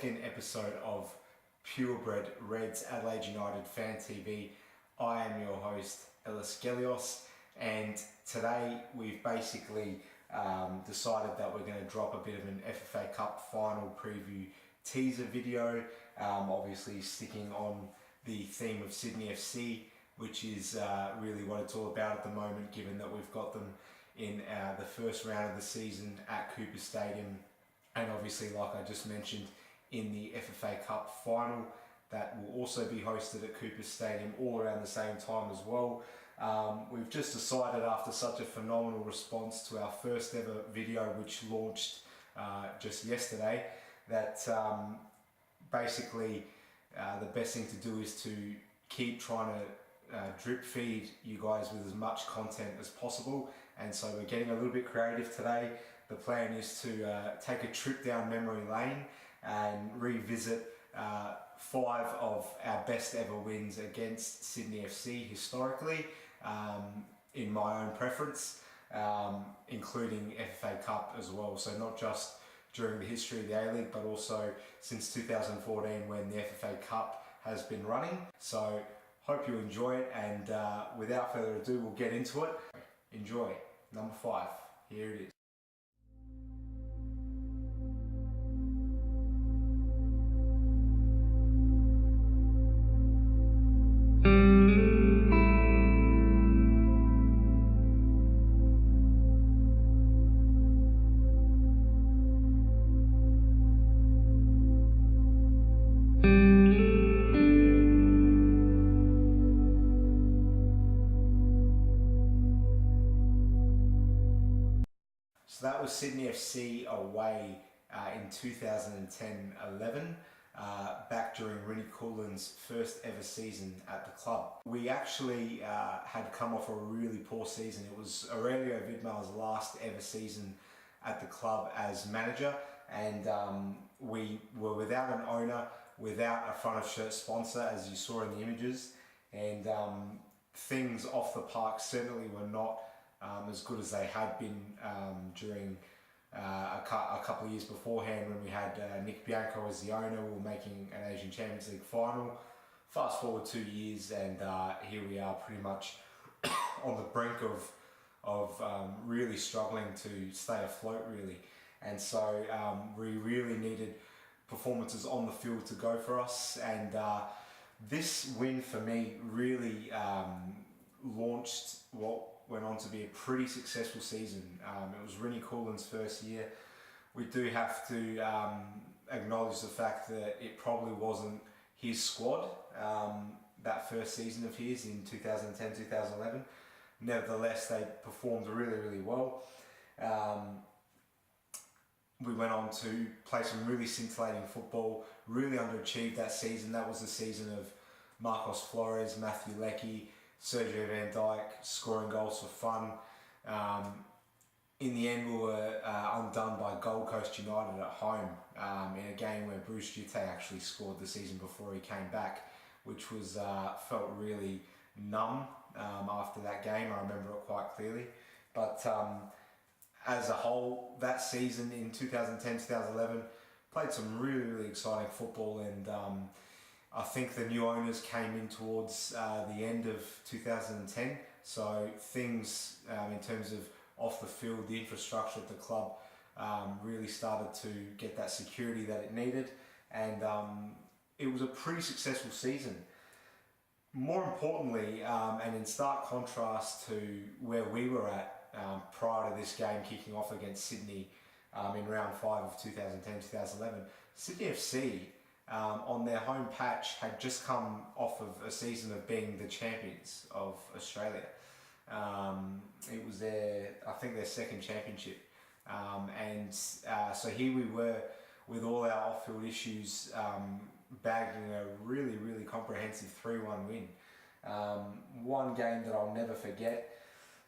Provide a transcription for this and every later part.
second episode of Purebred Reds, Adelaide United Fan TV. I am your host, Ellis Gelios, and today we've basically decided that we're going to drop a bit of an FFA Cup final preview teaser video, obviously sticking on the theme of Sydney FC, which is really what it's all about at the moment, given that we've got them in the first round of the season at Cooper Stadium, and obviously, like I just mentioned, in the FFA Cup final that will also be hosted at Cooper Stadium all around the same time as well. We've just decided, after such a phenomenal response to our first ever video, which launched just yesterday, that basically the best thing to do is to keep trying to drip feed you guys with as much content as possible. And so we're getting a little bit creative today. The plan is to take a trip down memory lane and revisit 5 of our best ever wins against Sydney FC historically, in my own preference, including FFA Cup as well. So not just during the history of the A-League, but also since 2014 when the FFA Cup has been running. So hope you enjoy it, and without further ado, we'll get into it. Enjoy. Number 5. Here it is. So that was Sydney FC away in 2010-11, back during Rinnie Coolin's first ever season at the club. We actually had come off a really poor season. It was Aurelio Vidmar's last ever season at the club as manager, and we were without an owner, without a front of shirt sponsor, as you saw in the images, and things off the park certainly were not as good as they had been during a couple of years beforehand, when we had Nick Bianco as the owner. We were making an Asian Champions League final. Fast forward 2 years, and here we are, pretty much on the brink of really struggling to stay afloat, really. And so we really needed performances on the field to go for us, and this win for me really launched what went on to be a pretty successful season. It was Rinnie Coolin's first year. We do have to acknowledge the fact that it probably wasn't his squad that first season of his in 2010-2011. Nevertheless, they performed really, really well. We went on to play some really scintillating football, really underachieved that season. That was the season of Marcos Flores, Matthew Leckie, Sergio Van Dijk scoring goals for fun. In the end, we were undone by Gold Coast United at home in a game where Bruce Jitte actually scored the season before he came back, which was felt really numb after that game. I remember it quite clearly. But as a whole, that season in 2010-2011 played some really, really exciting football, and I think the new owners came in towards the end of 2010, so things in terms of off the field, the infrastructure at the club really started to get that security that it needed, and it was a pretty successful season. More importantly, and in stark contrast to where we were at prior to this game kicking off against Sydney in round 5 of 2010-2011, Sydney FC on their home patch had just come off of a season of being the champions of Australia. It was I think their second championship, and so here we were with all our off-field issues, bagging a really, really comprehensive 3-1 win. One game that I'll never forget,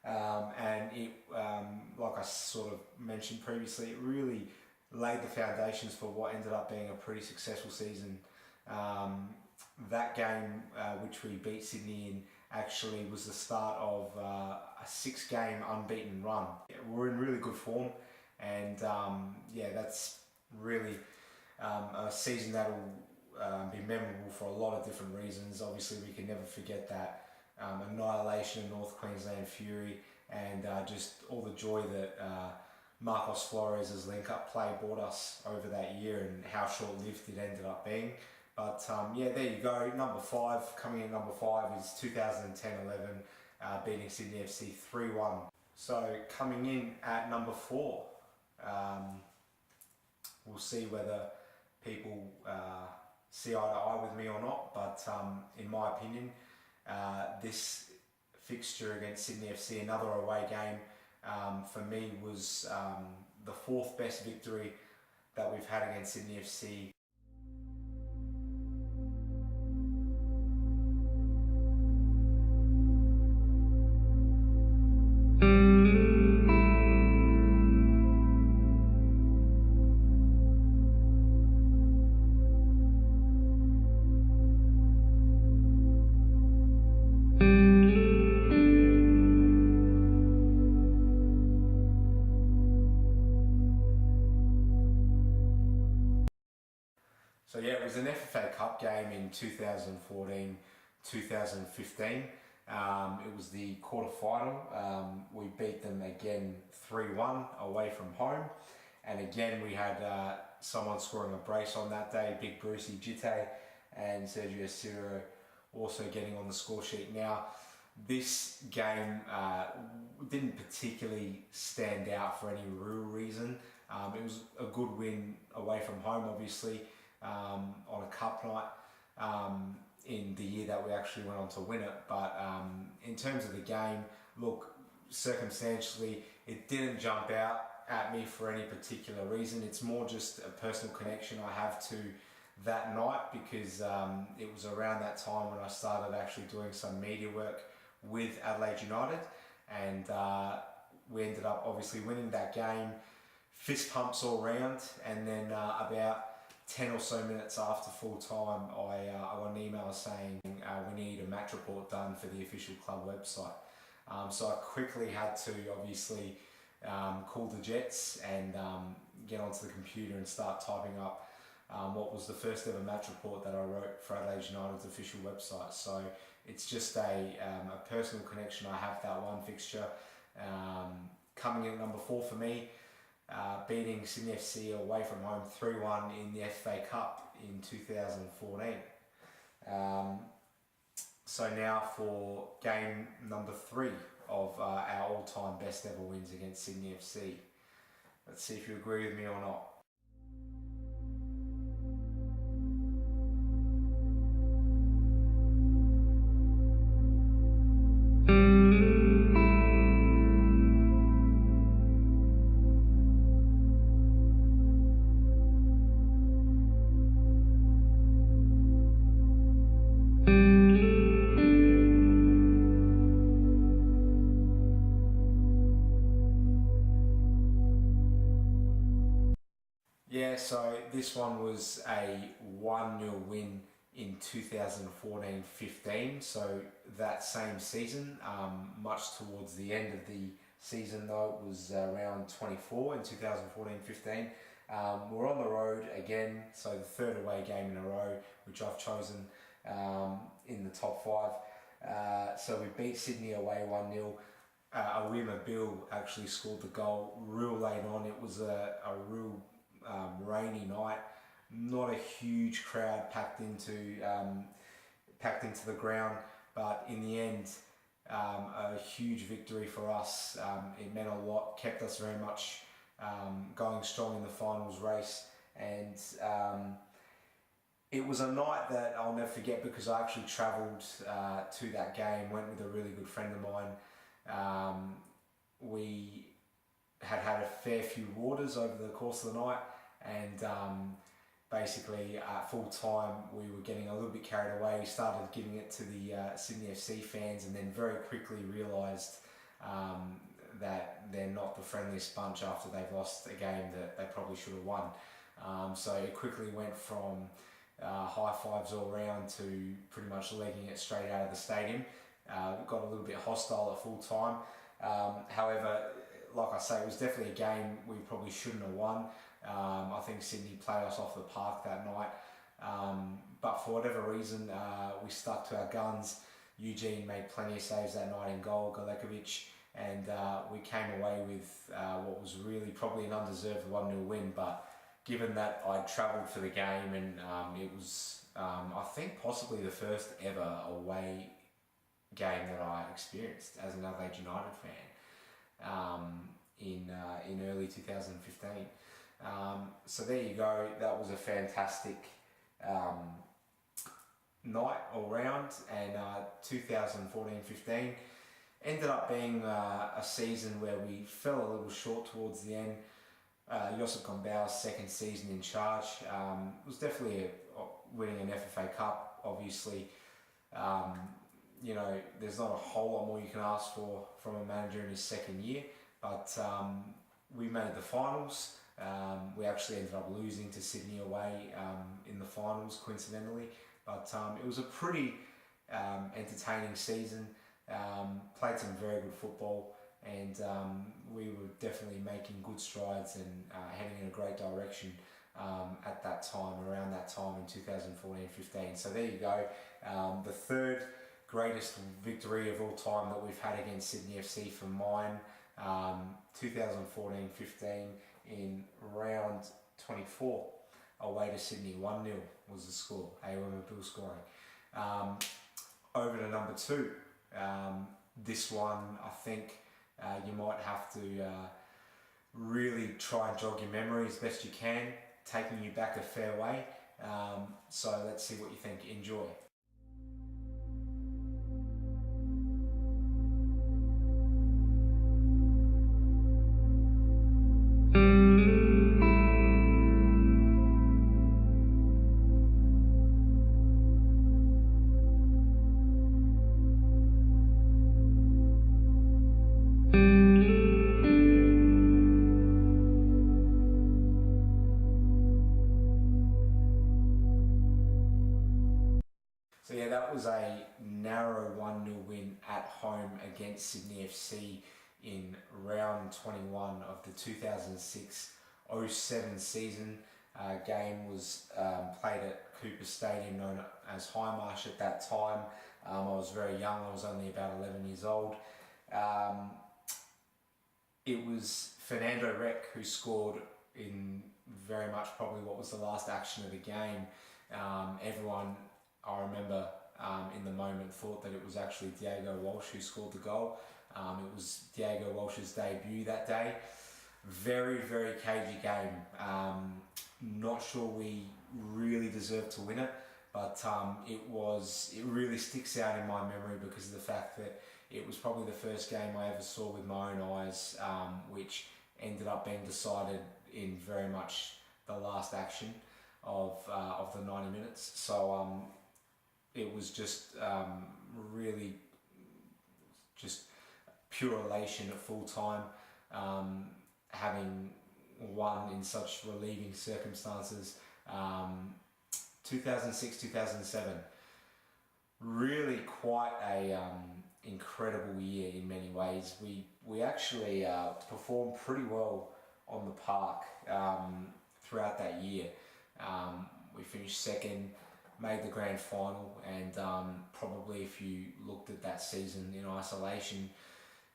and it, like I sort of mentioned previously, it really laid the foundations for what ended up being a pretty successful season. That game, which we beat Sydney in, actually was the start of a 6-game unbeaten run. We're in really good form, and yeah, that's really A season that will be memorable for a lot of different reasons. Obviously, we can never forget that annihilation of North Queensland Fury, and just all the joy that Marcos Flores' link-up play brought us over that year, and how short-lived it ended up being. But yeah, there you go. Number 5, coming in number 5 is 2010-11, beating Sydney FC 3-1. So coming in at number 4, we'll see whether people see eye to eye with me or not, but in my opinion, this fixture against Sydney FC, another away game, for me was the 4th best victory that we've had against Sydney FC. So yeah, it was an FFA Cup game in 2014-2015. It was the quarter-final. We beat them again 3-1 away from home. And again, we had someone scoring a brace on that day, Big Brucey Jite and Sergio Ciro also getting on the score sheet. Now, this game didn't particularly stand out for any real reason. It was a good win away from home, obviously, on a cup night in the year that we actually went on to win it. But in terms of the game, look, circumstantially, it didn't jump out at me for any particular reason. It's more just a personal connection I have to that night, because it was around that time when I started actually doing some media work with Adelaide United, and we ended up obviously winning that game, fist pumps all round, and then about 10 or so minutes after full time, I got an email saying we need a match report done for the official club website. So I quickly had to obviously call the Jets and get onto the computer and start typing up what was the first ever match report that I wrote for Adelaide United's official website. So it's just a personal connection I have to that one fixture. Coming in at number 4 for me, beating Sydney FC away from home 3-1 in the FA Cup in 2014. So now for game number 3 of our all-time best ever wins against Sydney FC. Let's see if you agree with me or not. Yeah, so this one was a 1-0 win in 2014-15, so that same season, much towards the end of the season though, it was round 24 in 2014-15. We're on the road again, so the 3rd away game in a row, which I've chosen in the top 5. So we beat Sydney away 1-0. Awima Bill actually scored the goal real late on. It was a real rainy night, not a huge crowd packed into the ground, but in the end, a huge victory for us. It meant a lot, kept us very much going strong in the finals race, and it was a night that I'll never forget because I actually travelled to that game, went with a really good friend of mine. We had a fair few waters over the course of the night, and basically at full time we were getting a little bit carried away. We started giving it to the Sydney FC fans, and then very quickly realised that they're not the friendliest bunch after they've lost a game that they probably should have won. So it quickly went from high fives all round to pretty much legging it straight out of the stadium. Got a little bit hostile at full time. However, like I say, it was definitely a game we probably shouldn't have won. I think Sydney played us off the park that night. But for whatever reason, we stuck to our guns. Eugene made plenty of saves that night in goal, Galekovic, and we came away with what was really probably an undeserved 1-0 win. But given that I'd travelled for the game and it was, I think, possibly the first ever away game that I experienced as an Adelaide United fan in early 2015. So there you go. That was a fantastic night all round, and 2014-15 ended up being a season where we fell a little short towards the end. Josip Gombau's second season in charge was definitely winning an FFA Cup. Obviously, there's not a whole lot more you can ask for from a manager in his second year, but we made the finals. We actually ended up losing to Sydney away in the finals, coincidentally, but it was a pretty entertaining season. Played some very good football, and we were definitely making good strides and heading in a great direction at that time, around that time in 2014-15. So there you go, the third greatest victory of all time that we've had against Sydney FC for mine. 2014-15 in round 24, away to Sydney, 1-0 was the score, A.W. Bill scoring. Over to number 2. This one, I think you might have to really try and jog your memory as best you can, taking you back a fair way. So let's see what you think. Enjoy. So yeah, that was a narrow 1-0 win at home against Sydney FC in round 21 of the 2006-07 season. Game was played at Cooper Stadium, known as Highmarsh at that time. I was very young, I was only about 11 years old. It was Fernando Rec who scored in very much probably what was the last action of the game. Everyone, I remember in the moment, thought that it was actually Diego Walsh who scored the goal. It was Diego Walsh's debut that day. Very, very cagey game. Not sure we really deserved to win it, but it really sticks out in my memory because of the fact that it was probably the first game I ever saw with my own eyes, which ended up being decided in very much the last action of the 90 minutes. So it was just really just pure elation at full time, having won in such relieving circumstances. 2006-2007, really quite a incredible year in many ways. We actually performed pretty well on the park throughout that year. We finished second, made the grand final, and probably if you looked at that season in isolation,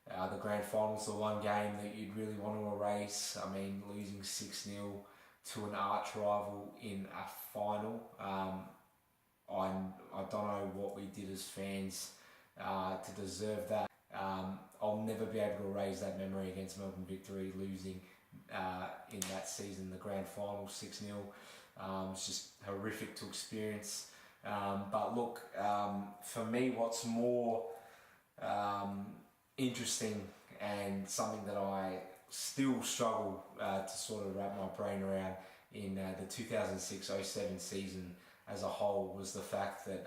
the grand final's the one game that you'd really want to erase. I mean, losing 6-0 to an arch rival in a final. I don't know what we did as fans to deserve that. I'll never be able to erase that memory against Melbourne Victory, losing in that season, the grand final 6-0. It's just horrific to experience. But look, for me, what's more interesting and something that I still struggle to sort of wrap my brain around in the 2006-07 season as a whole was the fact that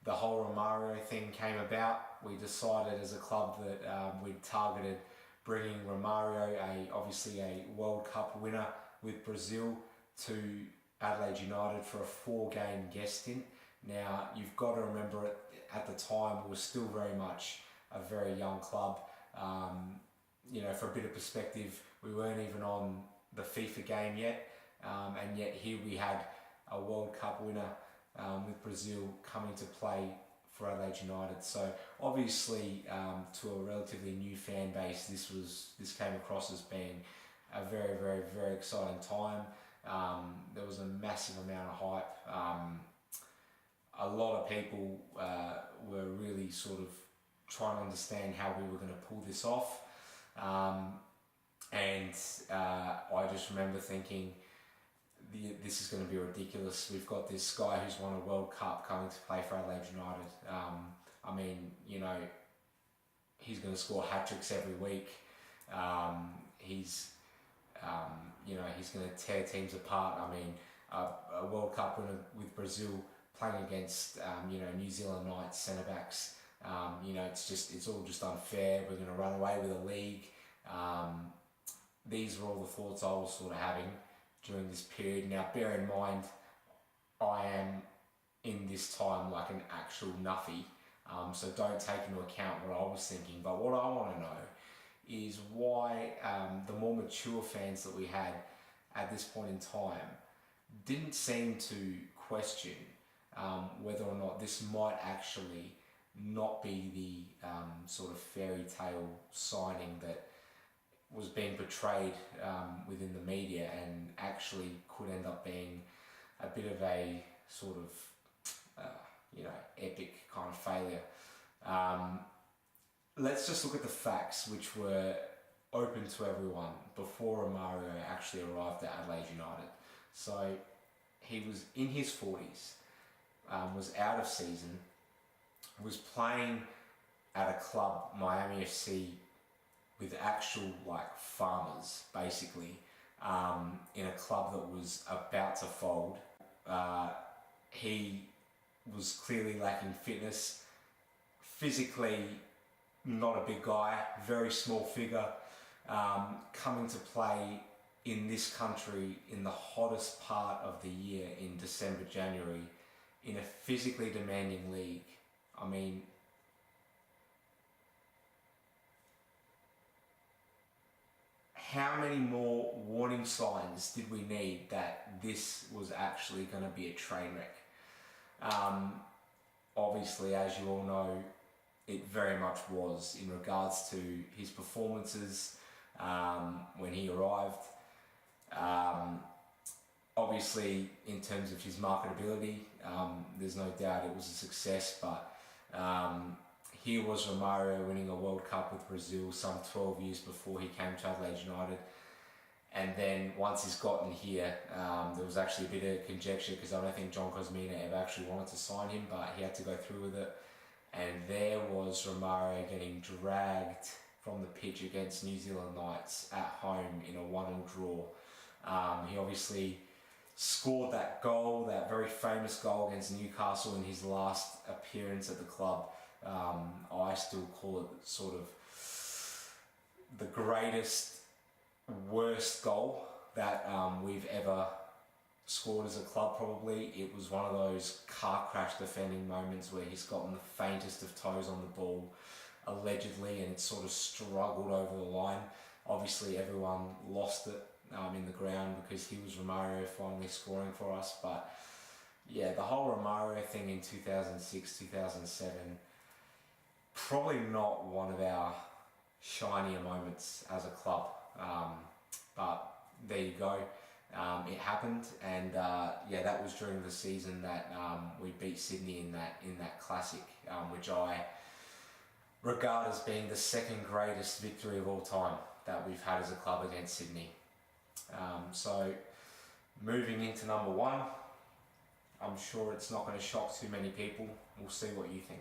the whole Romario thing came about. We decided as a club that we targeted bringing Romario, obviously a World Cup winner with Brazil, to Adelaide United for a 4-game guest stint. Now, you've got to remember at the time we were still very much a very young club. For a bit of perspective, we weren't even on the FIFA game yet, and yet here we had a World Cup winner with Brazil coming to play for Adelaide United. So obviously, to a relatively new fan base, this came across as being a very, very, very exciting time. There was a massive amount of hype. A lot of people were really sort of trying to understand how we were going to pull this off. And I just remember thinking, this is going to be ridiculous. We've got this guy who's won a World Cup coming to play for Adelaide United. I mean, you know, he's going to score hat-tricks every week. He's going to tear teams apart. I mean, a World Cup winner with Brazil playing against, New Zealand Knights centre-backs. It's all just unfair. We're going to run away with the league. These were all the thoughts I was sort of having during this period. Now, bear in mind, I am in this time like an actual nuffy, so don't take into account what I was thinking. But what I want to know is why the more mature fans that we had at this point in time didn't seem to question whether or not this might actually not be the sort of fairy tale signing that was being portrayed within the media, and actually could end up being a bit of a sort of epic kind of failure. Let's just look at the facts, which were open to everyone before Romario actually arrived at Adelaide United. So he was in his 40s, was out of season, was playing at a club, Miami FC, with actual like farmers, basically, in a club that was about to fold. He was clearly lacking fitness, physically not a big guy, very small figure, coming to play in this country in the hottest part of the year in December, January, in a physically demanding league. I mean, how many more warning signs did we need that this was actually going to be a train wreck? Obviously, as you all know, it very much was in regards to his performances when he arrived. Obviously, in terms of his marketability, there's no doubt it was a success, but here was Romario winning a World Cup with Brazil some 12 years before he came to Adelaide United. And then once he's gotten here, there was actually a bit of conjecture, because I don't think John Cosmina ever actually wanted to sign him, but he had to go through with it. And there was Romario getting dragged from the pitch against New Zealand Knights at home in a 1-1 draw. He obviously scored that goal, that very famous goal against Newcastle in his last appearance at the club. I still call it sort of the greatest, worst goal that we've ever scored as a club, probably. It was one of those car crash defending moments where he's gotten the faintest of toes on the ball, allegedly, and it sort of struggled over the line. Obviously, everyone lost it in the ground because he was Romario finally scoring for us. But yeah, the whole Romario thing in 2006, 2007, probably not one of our shinier moments as a club. But there you go. It happened, and that was during the season that we beat Sydney in that classic, which I regard as being the second greatest victory of all time that we've had as a club against Sydney. So moving into number one, I'm sure it's not going to shock too many people. We'll see what you think.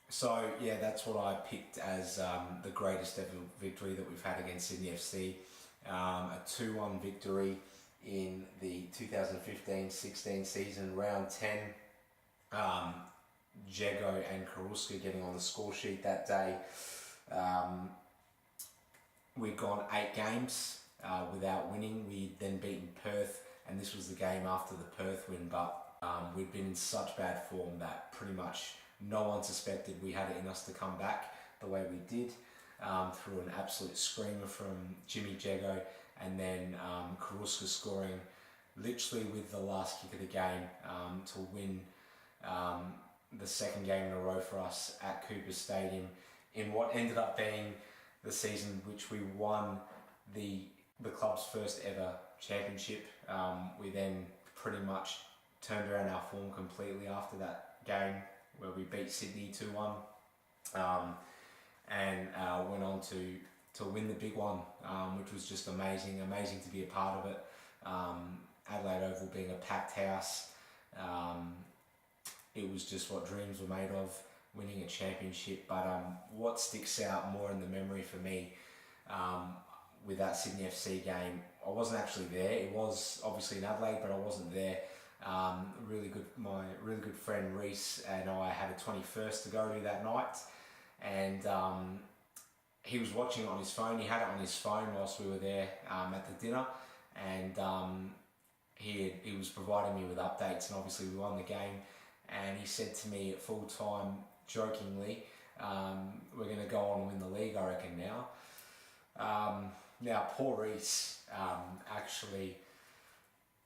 So yeah, that's what I picked as the greatest ever victory that we've had against Sydney FC. A 2-1 victory in the 2015-16 season, round 10. Jego and Karuska getting on the score sheet that day. We'd gone 8 games without winning. We'd then beaten Perth, and this was the game after the Perth win, but we'd been in such bad form that pretty much no one suspected we had it in us to come back the way we did, through an absolute screamer from Jimmy Jego, and then Karuska scoring literally with the last kick of the game to win the second game in a row for us at Cooper Stadium in what ended up being the season which we won the club's first ever championship. We then pretty much turned around our form completely after that game where we beat Sydney 2-1, and went on to win the big one, which was just amazing to be a part of it. Adelaide Oval being a packed house, it was just what dreams were made of, winning a championship. But what sticks out more in the memory for me with that Sydney FC game, I wasn't actually there. It was obviously in Adelaide, but I wasn't there. My really good friend Reese and I had a 21st to go to that night, and he was watching it on his phone. He had it on his phone whilst we were there at the dinner, and he was providing me with updates, and obviously we won the game. And he said to me at full time, jokingly, we're going to go on and win the league, I reckon now. Now poor Reese actually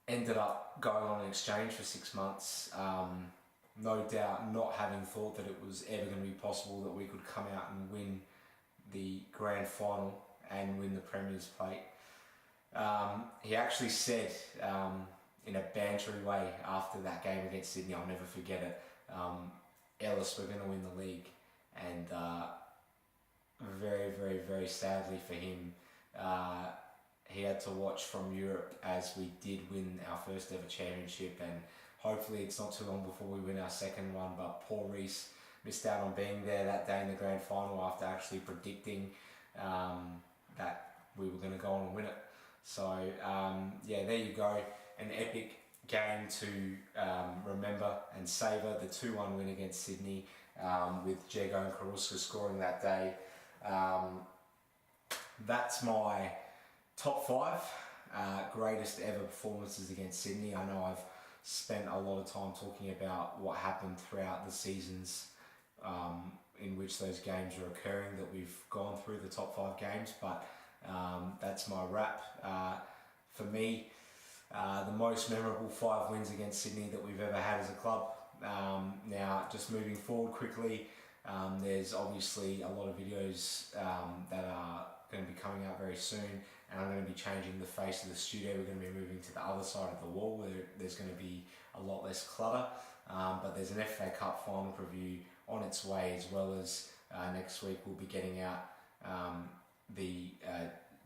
ended up going on an exchange for 6 months, no doubt not having thought that it was ever going to be possible that we could come out and win the grand final and win the Premier's Plate. He actually said in a bantery way after that game against Sydney, I'll never forget it, Ellis, we're going to win the league. And very sadly for him, he had to watch from Europe as we did win our first ever championship, and hopefully it's not too long before we win our second one. But poor Reese missed out on being there that day in the grand final after actually predicting that we were going to go on and win it. So yeah, there you go, an epic game to remember and savour, the 2-1 win against Sydney, with Jego and Karuska scoring that day. That's my top 5 greatest ever performances against Sydney. I know I've spent a lot of time talking about what happened throughout the seasons in which those games are occurring, that we've gone through the top 5 games, but that's my wrap. For me, the most memorable 5 wins against Sydney that we've ever had as a club. Now, just moving forward quickly, there's obviously a lot of videos that are going to be coming out very soon, and I'm going to be changing the face of the studio. We're going to be moving to the other side of the wall where there's going to be a lot less clutter, but there's an FA Cup final preview on its way, as well as next week we'll be getting out the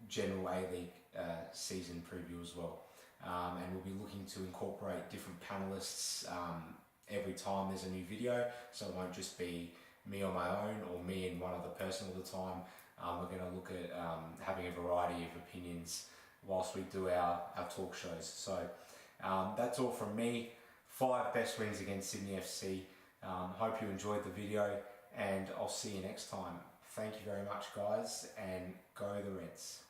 general A-League season preview as well, and we'll be looking to incorporate different panellists every time there's a new video, so it won't just be me on my own or me and one other person all the time. We're going to look at having a variety of opinions whilst we do our talk shows. So that's all from me. 5 best wins against Sydney FC. Hope you enjoyed the video, and I'll see you next time. Thank you very much, guys, and go the Reds.